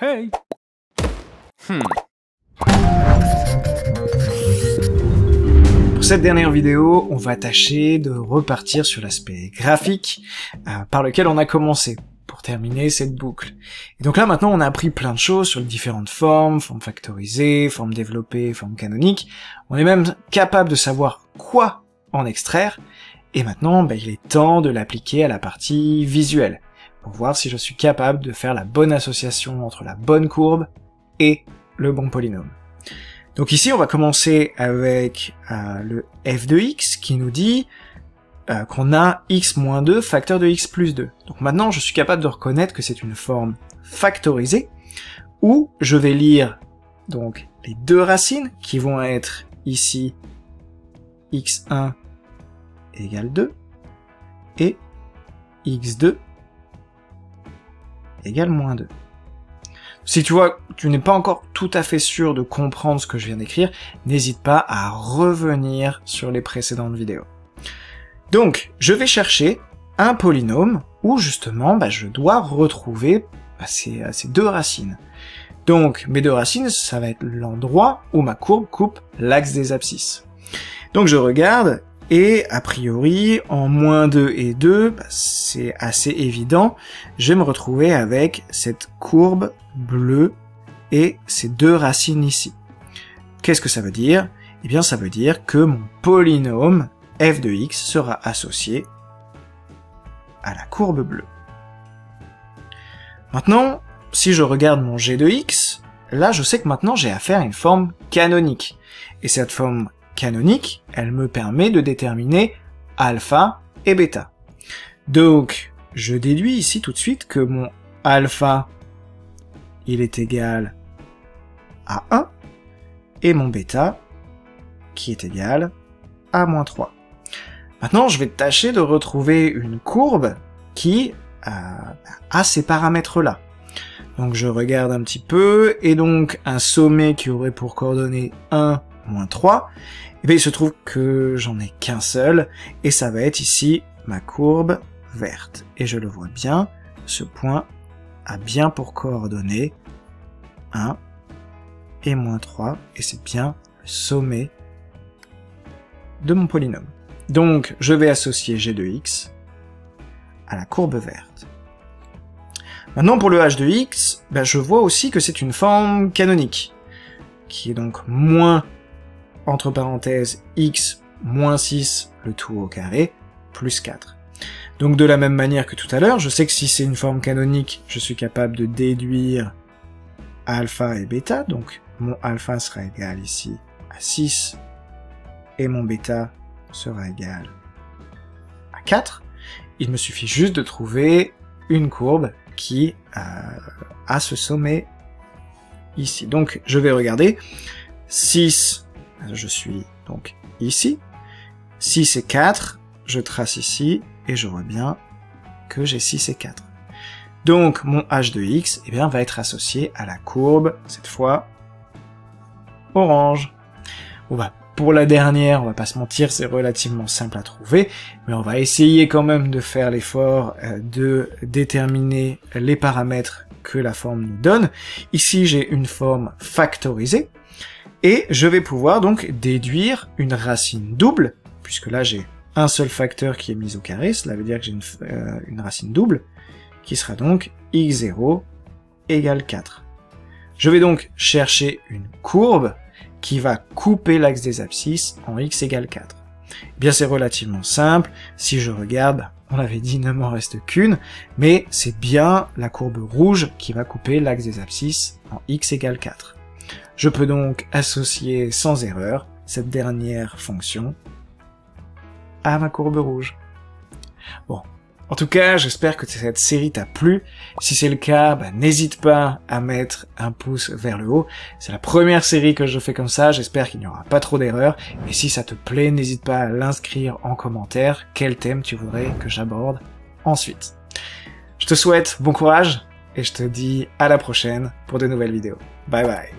Hey! Pour cette dernière vidéo, on va tâcher de repartir sur l'aspect graphique par lequel on a commencé pour terminer cette boucle. Et donc là maintenant on a appris plein de choses sur les différentes formes factorisées, formes développées, formes canoniques. On est même capable de savoir quoi en extraire. Et maintenant il est temps de l'appliquer à la partie visuelle, pour voir si je suis capable de faire la bonne association entre la bonne courbe et le bon polynôme. Donc ici, on va commencer avec le f de x qui nous dit qu'on a x moins 2 facteur de x plus 2. Donc maintenant, je suis capable de reconnaître que c'est une forme factorisée, où je vais lire donc les deux racines qui vont être ici x1 égale 2 et x2 égale moins 2. Si tu vois, tu n'es pas encore tout à fait sûr de comprendre ce que je viens d'écrire, n'hésite pas à revenir sur les précédentes vidéos. Donc, je vais chercher un polynôme où justement, je dois retrouver ces deux racines. Donc, mes deux racines, ça va être l'endroit où ma courbe coupe l'axe des abscisses. Donc, je regarde, et a priori, en moins 2 et 2, c'est assez évident, je vais me retrouver avec cette courbe bleue et ces deux racines ici. Qu'est-ce que ça veut dire? Eh bien, ça veut dire que mon polynôme f de x sera associé à la courbe bleue. Maintenant, si je regarde mon g de x, là, je sais que maintenant j'ai affaire à une forme canonique. Et cette forme canonique, elle me permet de déterminer alpha et bêta. Donc, je déduis ici tout de suite que mon alpha, il est égal à 1, et mon bêta, qui est égal à moins 3. Maintenant, je vais tâcher de retrouver une courbe qui a ces paramètres-là. Donc, je regarde un petit peu, et donc un sommet qui aurait pour coordonnées 1, moins 3, et bien il se trouve que j'en ai qu'un seul, et ça va être ici ma courbe verte. Et je le vois bien, ce point a bien pour coordonnées 1 et moins 3, et c'est bien le sommet de mon polynôme. Donc je vais associer g de x à la courbe verte. Maintenant pour le h de x, je vois aussi que c'est une forme canonique, qui est donc moins entre parenthèses x moins 6 le tout au carré plus 4. Donc de la même manière que tout à l'heure, je sais que si c'est une forme canonique, je suis capable de déduire alpha et bêta, donc mon alpha sera égal ici à 6 et mon bêta sera égal à 4. Il me suffit juste de trouver une courbe qui a ce sommet ici. Donc je vais regarder 6, je suis donc ici, 6 et 4, je trace ici, et je vois bien que j'ai 6 et 4. Donc mon h de x va être associé à la courbe, cette fois, orange. Bon pour la dernière, on va pas se mentir, c'est relativement simple à trouver, mais on va essayer quand même de faire l'effort de déterminer les paramètres que la forme nous donne. Ici j'ai une forme factorisée, et je vais pouvoir donc déduire une racine double, puisque là j'ai un seul facteur qui est mis au carré, cela veut dire que j'ai une racine double, qui sera donc x0 égale 4. Je vais donc chercher une courbe qui va couper l'axe des abscisses en x égale 4. Eh bien c'est relativement simple, si je regarde, on l'avait dit, il ne m'en reste qu'une, mais c'est bien la courbe rouge qui va couper l'axe des abscisses en x égale 4. Je peux donc associer sans erreur cette dernière fonction à ma courbe rouge. Bon, en tout cas, j'espère que cette série t'a plu. Si c'est le cas, n'hésite pas à mettre un pouce vers le haut. C'est la première série que je fais comme ça, j'espère qu'il n'y aura pas trop d'erreurs. Et si ça te plaît, n'hésite pas à l'inscrire en commentaire, quel thème tu voudrais que j'aborde ensuite. Je te souhaite bon courage, et je te dis à la prochaine pour de nouvelles vidéos. Bye bye.